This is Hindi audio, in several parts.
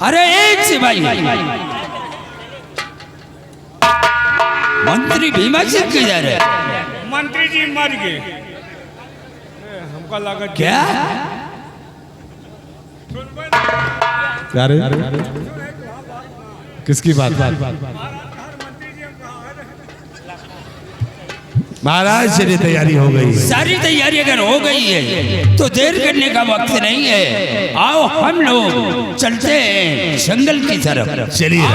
अरे एक सिपाही मंत्री भीमा सिंह किधर है? मंत्री जी मर गए। हमको लगा क्या क्या रे? किसकी बात? महाराज चलिए तैयारी हो गई। सारी तैयारी अगर हो गई है तो देर करने का वक्त नहीं है। आओ हम लोग चलते हैं जंगल की तरफ। चलिए।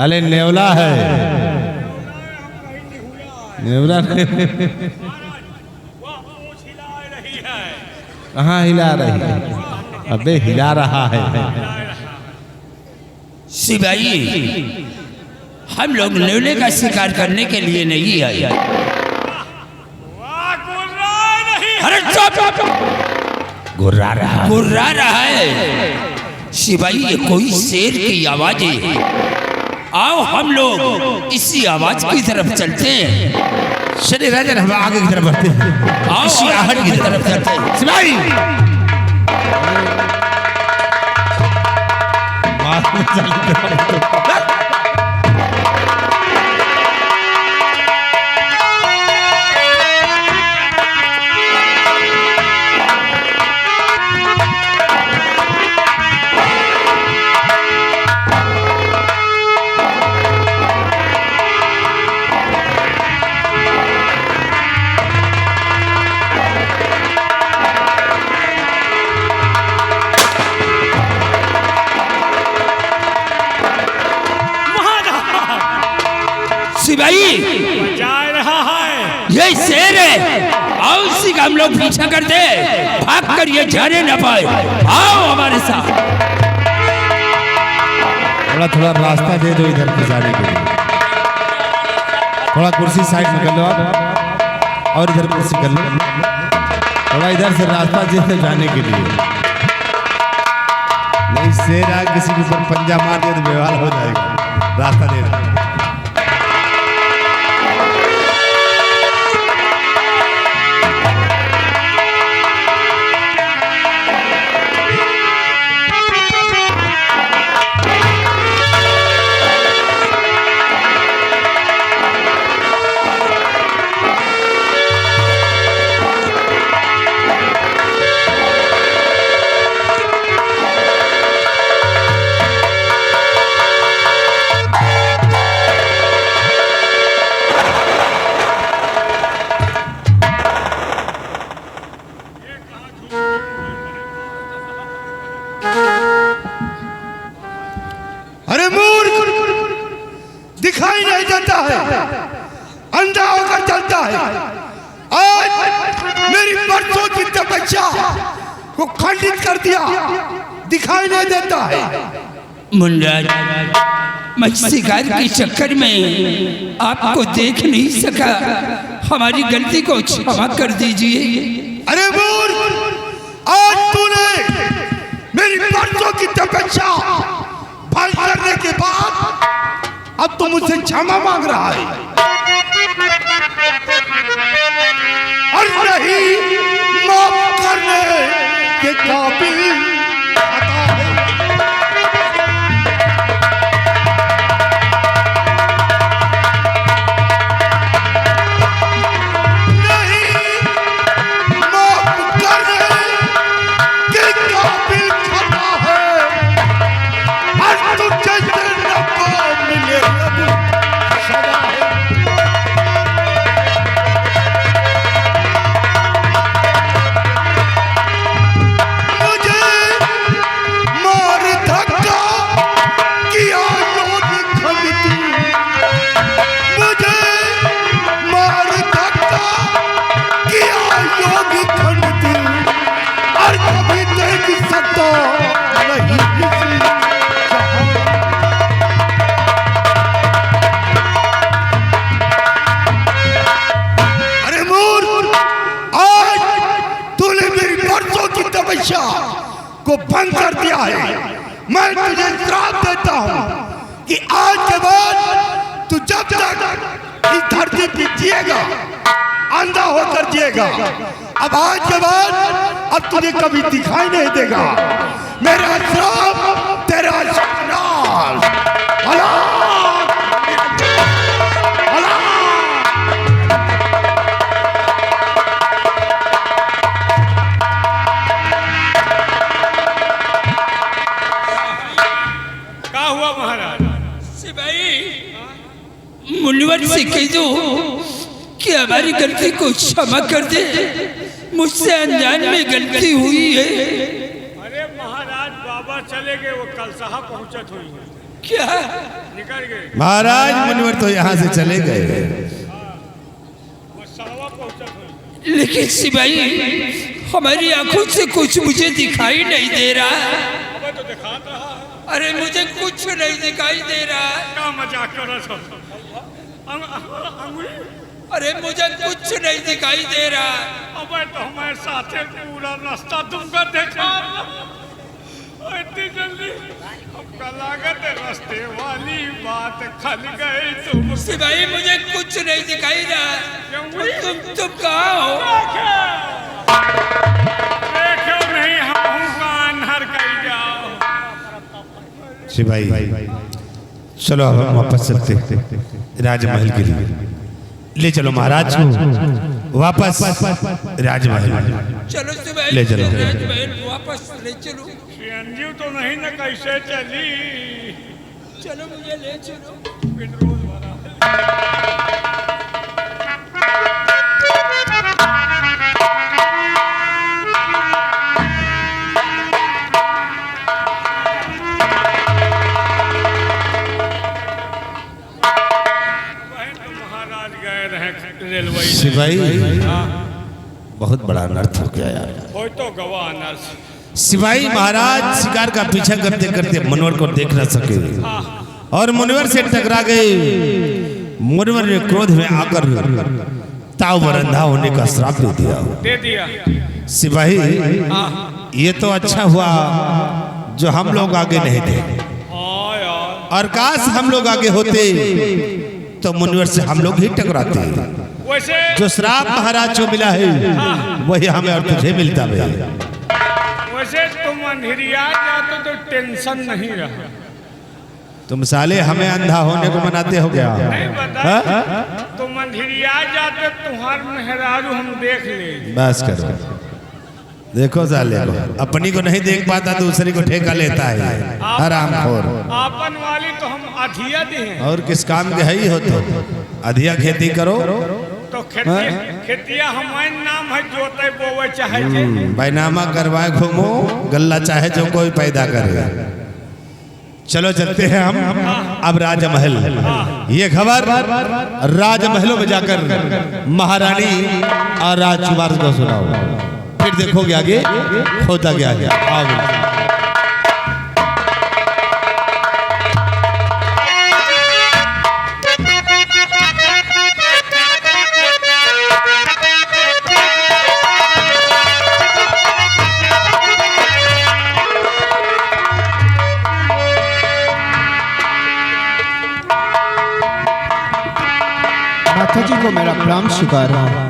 अरे नेवला है, नेवला कहाँ हिला रही है? अबे हिला रहा है। सिपाही हम लोग नेवले का शिकार करने के लिए नहीं आए। अरे गुर्रा रहा है सिपाही, ये कोई शेर की आवाज है। आओ हम लोग इसी आवाज की तरफ चलते हैं। चलिए राजन, हम आगे की तरफ बढ़ते हैं। आओ इसी आहट की तरफ चलते हैं। सिपाही सिपाही जा रहा है। ये शेर है। आओ इसी का हम लोग पीछा करते हैं, भाग कर ये जाने न पाए। आओ हमारे साथ। थोड़ा रास्ता दे दो इधर से जाने के लिए। थोड़ा कुर्सी साइड में कर लो आप, और इधर कुर्सी कर लो। थोड़ा इधर से रास्ता दे दो जाने के लिए। नहीं शेर आ किसी के ऊपर पंजा मार दिया तो बेहाल हो जाएगा। रास्ता दे दो। अरे मूर्ख, दिखाई नहीं देता है, अंधा होकर चलता है। आज मेरी बरसों की तपस्या को खंडित कर दिया, दिखाई नहीं देता है। मुंडा, मैं शिकार के चक्कर में आपको देख नहीं सका, हमारी गलती को क्षमा कर दीजिए। अरे मूर्ख, आज तूने मेरी बरसों की तपस्या फल करने के बाद अब तो मुझसे क्षमा मांग रहा है। और नहीं माफ करने के काबिल तपस्या को भंग कर दिया है। मैं तुझे श्राप देता हूँ कि आज के बाद तू जब तक इस धरती पे जिएगा अंधा होकर जिएगा। अब आज के बाद अब तुझे कभी दिखाई नहीं देगा। मेरा श्राप तेरा नाश। क्या हुआ महाराज? सिपाही मुनिवर से कह दो कि हमारी गलती को क्षमा कर दे, मुझसे अनजान में गलती हुई है। अरे महाराज बाबा चले गए, वो कल साहब पहुंचत हुई है। क्या निकल गए? महाराज मुनिवर तो यहाँ से चले गए। वो साहब पहुंचत हुई। लेकिन सिपाही हमारी आंखों से कुछ मुझे दिखाई नहीं दे रहा। अब तो दिखाता है। अरे मुझे कुछ नहीं दिखाई दे रहा। क्या मजाक कर रहा था? अंगुली? अरे मुझे कुछ नहीं दिखाई दे रहा। अब तो हमारे साथ पूरा रास्ता तुमको देखा। इतनी जल्दी हमका लागत है रास्ते वाली बात खल गए तुम। सिपाही मुझे कुछ नहीं दिखाई रहा। तुम कहाँ हो? देखो नहीं हम कान्हर कहीं जाओ। सिपाही चलो अब हम वापस चलते राजमहल के लिए। ले चलो महाराज को वापस राजमहल। चलो सिपाही ले चलो। राजमहल वापस ले चलो। अंजीव तो नहीं ना कैसे चली? चलो मुझे ले चलो। रोज भरा रेलवे सिपाही बहुत बड़ा अनर्थ हो गया यार। हो तो गवाह नर्स। सिपाही महाराज शिकार का पीछा करते करते मुनिवर को देख न सके और मुनिवर से टकरा गए। मुनिवर ने क्रोध में आकर ताव पर अंधा होने का श्राप दे दिया। सिपाही ये तो अच्छा हुआ जो हम लोग आगे नहीं थे, और काश हम लोग आगे होते तो मुनिवर से हम लोग ही टकराते। वैसे जो श्राप महाराज को मिला है वही हमें और तुझे मिलता है। वैसे तुम अंधेरिया जाते तो टेंशन नहीं रहा। तुम साले हमें अंधा होने को मनाते हो क्या? नहीं बता, तुम अंधेरिया जाते तुम्हार मेहरारू हम देख ले। बस करो, देखो साले को अपनी को नहीं देख पाता दूसरी को ठेका लेता है हरामखोर। आपन वाली तो हम अधिया दी हैं। और किस काम के है ही हो तो अधिया खेती करो तो खेतिया हमारे नाम है जोते बोवे चाहे थे। बैनामा करवाए घूमो गल्ला चाहे जो कोई पैदा करे। चलो चलते हैं हम अब राजमहल। ये खबर राजमहलों में जाकर महारानी और राजकुमार को सुनाओ, फिर देखोगे आगे होता क्या है। आओ माता जी को मेरा प्रणाम स्वीकार है।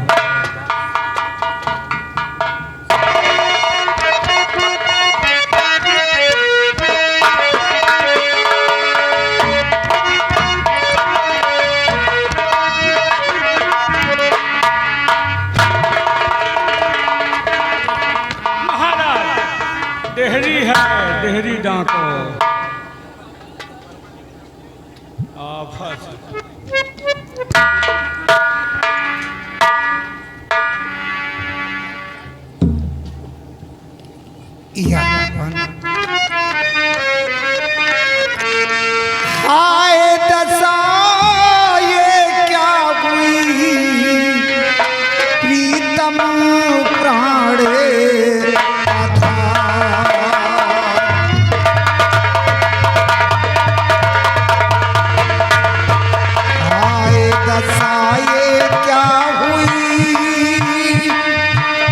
देहरी है देहरी डांको आफत। हाय दशा ये क्या हुई प्रीतम प्राणे हाय दशा ये क्या हुई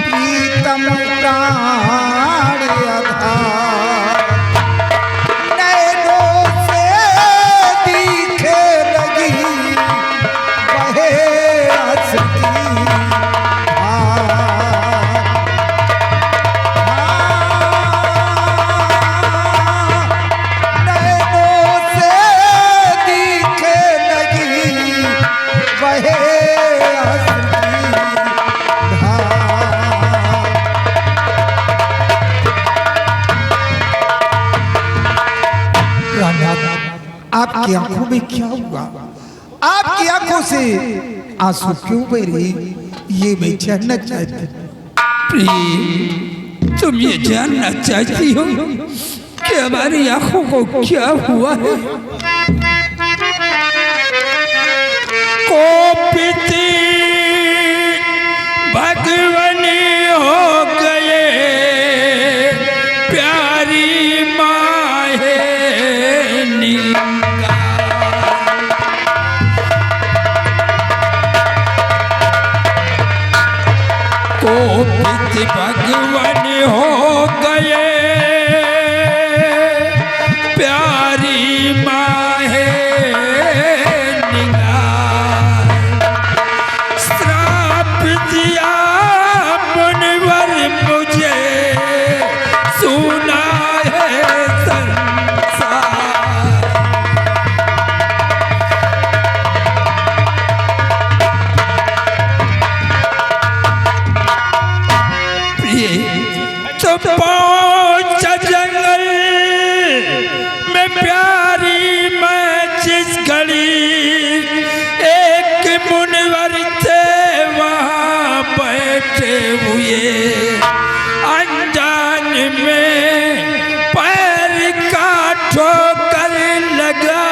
प्रीतम प्राणे आपकी आंखों में क्या हुआ? आपकी आंखों से आंसू क्यों बह रही? ये मैं जानना चाहती हूँ। प्रिय, तुम ये जानना चाहती हो कि हमारी आंखों को क्या हुआ है? कोपित भगवान हो गए प्यारी माहे निंगा। कोपित भगवान हो गए प्यारी माहे निंगा। श्राप दिया मुनिवर मुझे सुना है संसार। प्रिय, तो पहुंचा जंगल में प्यारी मैं जिस घड़ी, एक मुनिवर थे वहाँ बैठे हुए। अनजान में पैर का ठोकर लगा,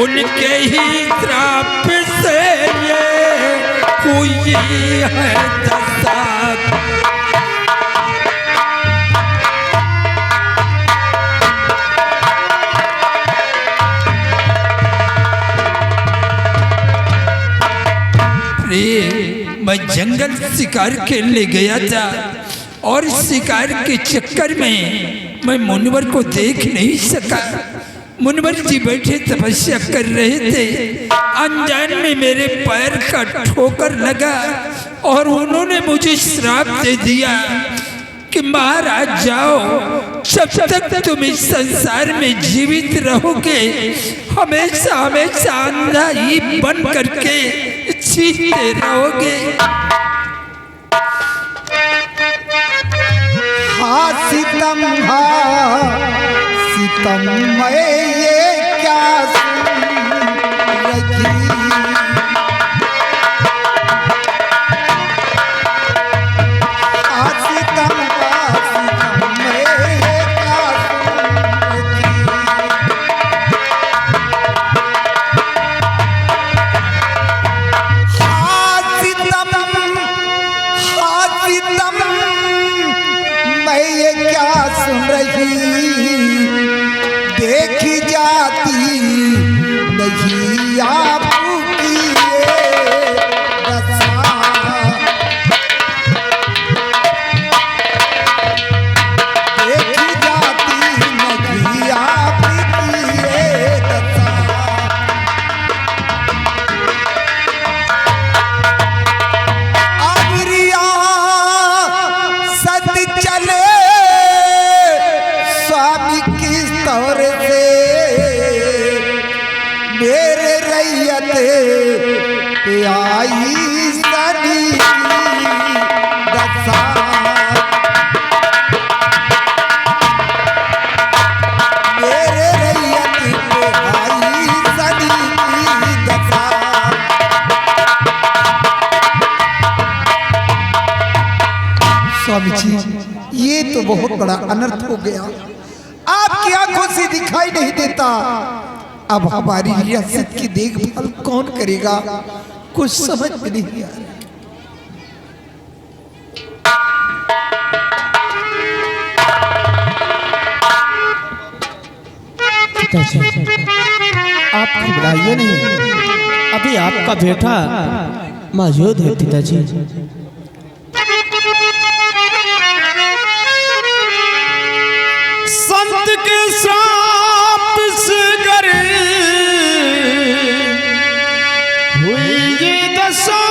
उनके ही श्राप से ये हुई है दशा। मैं जंगल शिकार खेलने गया था और शिकार के चक्कर में मैं मुनिवर को देख नहीं सका। मुनिवर जी बैठे तपस्या कर रहे थे। अनजान में मेरे पैर का ठोकर लगा और उन्होंने मुझे श्राप दे दिया कि महाराज जाओ, जब तक तुम इस संसार में जीवित रहोगे हमेशा हमेशा अंधा ही बन करके चीखते रहोगे। हाँ सितम, हाँ सितम मैं ये क्या सुन रही? हाँ सितम, मैं ये क्या सुन रही? हाँ सितम, हाँ सितम मैं ये क्या सुन रही? देखी जाती नहीं आपकी ये दशा। देखी जाती नहीं आपकी ये दशा। अबरिया सद चले स्वामी किस तौर से, मेरे रैयत पे आई सनी दशा। मेरे रैयत पे आई सनी दशा। स्वामी जी, ये तो बहुत बड़ा अनर्थ हो गया। आपकी आंखों से दिखाई नहीं देता, अब हमारी रियासत की देखभाल कौन करेगा? कुछ समझ में नहीं आ रहा। आप घबराइए नहीं, अभी आपका बेटा मौजूद है पिताजी। संत के श्राप से गरे हुई ये दशा,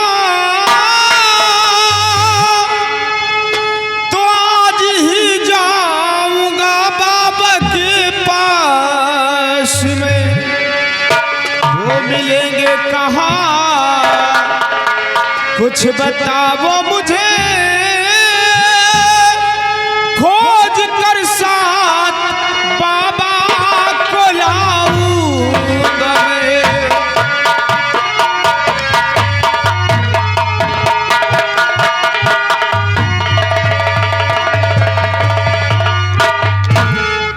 तो आज ही जाऊंगा बाबा के पास में। वो मिलेंगे कहाँ, कुछ बताओ मुझे, खोज कर साथ बाबा को ला दूंगा मैं।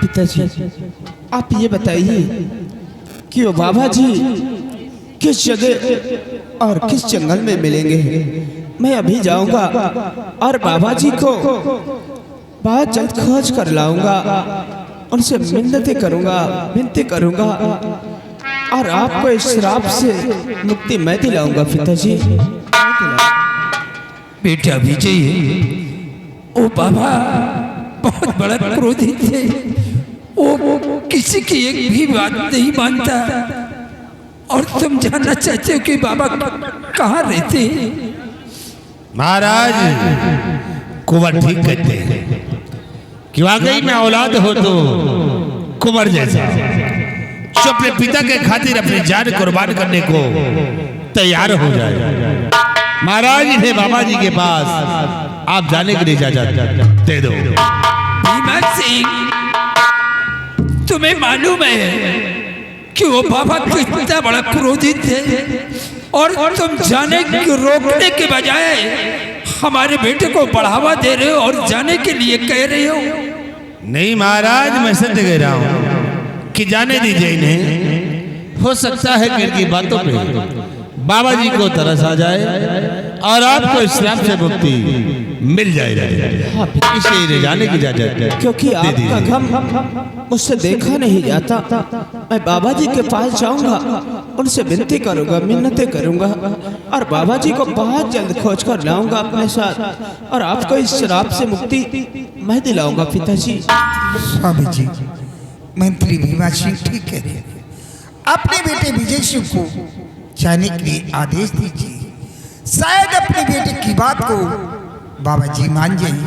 पिताजी, आप ये बताइए कि वो बाबा जी किस जगह और किस जंगल में मिलेंगे। मैं अभी जाऊंगा और बाबा जी को बहुत जल्द खोज कर लाऊंगा, उनसे मिन्नतें करूंगा, विनती करूंगा और आपको इस श्राप से मुक्ति मैं दिलाऊंगा पिताजी। बेटा विजय, ओ बाबा बहुत बड़ा क्रोधी थे। वो किसी की एक भी बात नहीं मानता। और तुम जानना चाहते हो कि बाबा कहाँ रहते हैं? महाराज कुंवर ठीक कहते हैं कि वाकई में औलाद हो तो कुंवर जैसा जो अपने पिता के खातिर अपनी जान कुर्बान करने को तैयार हो जाए। महाराज इन्हें बाबा जी के पास आप जाने के लिए इजाजत दे दो। भीमा सिंह, तुम्हें मालूम है कि वो बाबा कितना बड़ा क्रोधित थे और तुम जाने को रोकने के बजाय हमारे बेटे को बढ़ावा दे रहे हो और जाने के लिए कह रहे हो। नहीं महाराज, मैं सत्य कह रहा हूँ कि जाने दीजिए इन्हें। हो सकता है कि इनकी बातों पे बाबा जी को तरस आ जाए और आपको इस श्राप से मुक्ति मिल जाए। इसलिए इन्हें जाने की इजाजत क्योंकि आपका गम मुझसे देखा नहीं जाता। मैं बाबा जी के पास जाऊंगा, उनसे विनती करूंगा, मिन्नतें करूंगा और बाबा जी को बहुत जल्द खोज कर लाऊंगा अपने साथ और आपको इस श्राप से मुक्ति मैं दिलाऊंगा पिताजी। स्वामी जी, मंत्री भीमा सिंह ठीक कह रहे हैं। अपने बेटे विजय सिंह को जाने के लिए आदेश दीजिए। शायद अपने बेटे की बात को बाबा जी मान जाए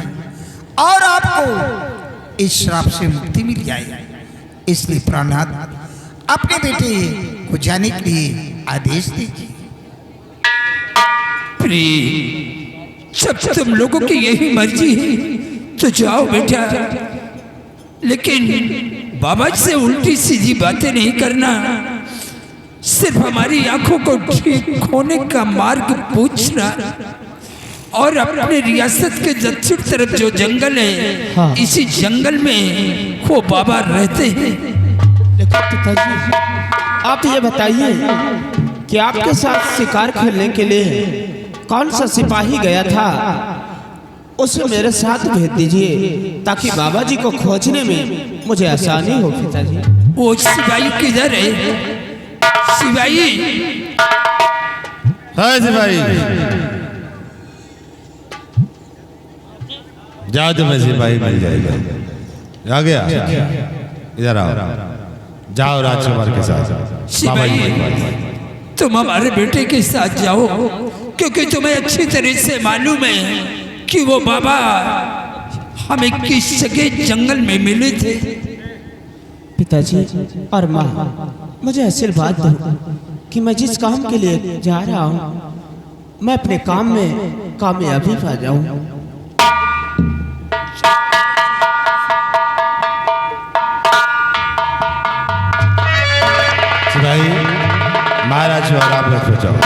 और आपको इस श्राप से मुक्ति मिल जाए। इसलिए प्राणनाथ अपने बेटे को जाने के लिए आदेश दीजिए। प्रिय, जब तुम लोगों की यही मर्जी है तो जाओ बेटा, लेकिन बाबा से उल्टी सीधी बातें नहीं करना। सिर्फ हमारी आंखों को ठीक होने का मार्ग पूछना और अपने रियासत के दक्षिण तरफ जो जंगल है, हाँ। इसी जंगल में वो बाबा रहते हैं। लेकिन पिताजी, आप ये बताइए कि आपके साथ शिकार खेलने के लिए कौन सा सिपाही गया था, उसे मेरे साथ भेज दीजिए ताकि बाबा जी को खोजने में मुझे आसानी हो पिताजी। वो सिपाही किधर है? सिपाही, हाँ सिपाही, जाओ तुम्हें सिपाही मिल जाएगा। आ गया, इधर आओ, जाओ राजकुमार के साथ बाबा जी के पास। सिपाही, तुम हमारे बेटे के साथ जाओ, क्योंकि तुम्हें अच्छी तरह से मालूम है कि वो बाबा हमें किस जगह जंगल में मिले थे। पिताजी और माँ, मुझे आशीर्वाद दो कि मैं जिस काम के लिए जा रहा हूँ मैं अपने काम में कामयाबी पा जाऊँ। सिपाही, महाराज और आप रख जाओ।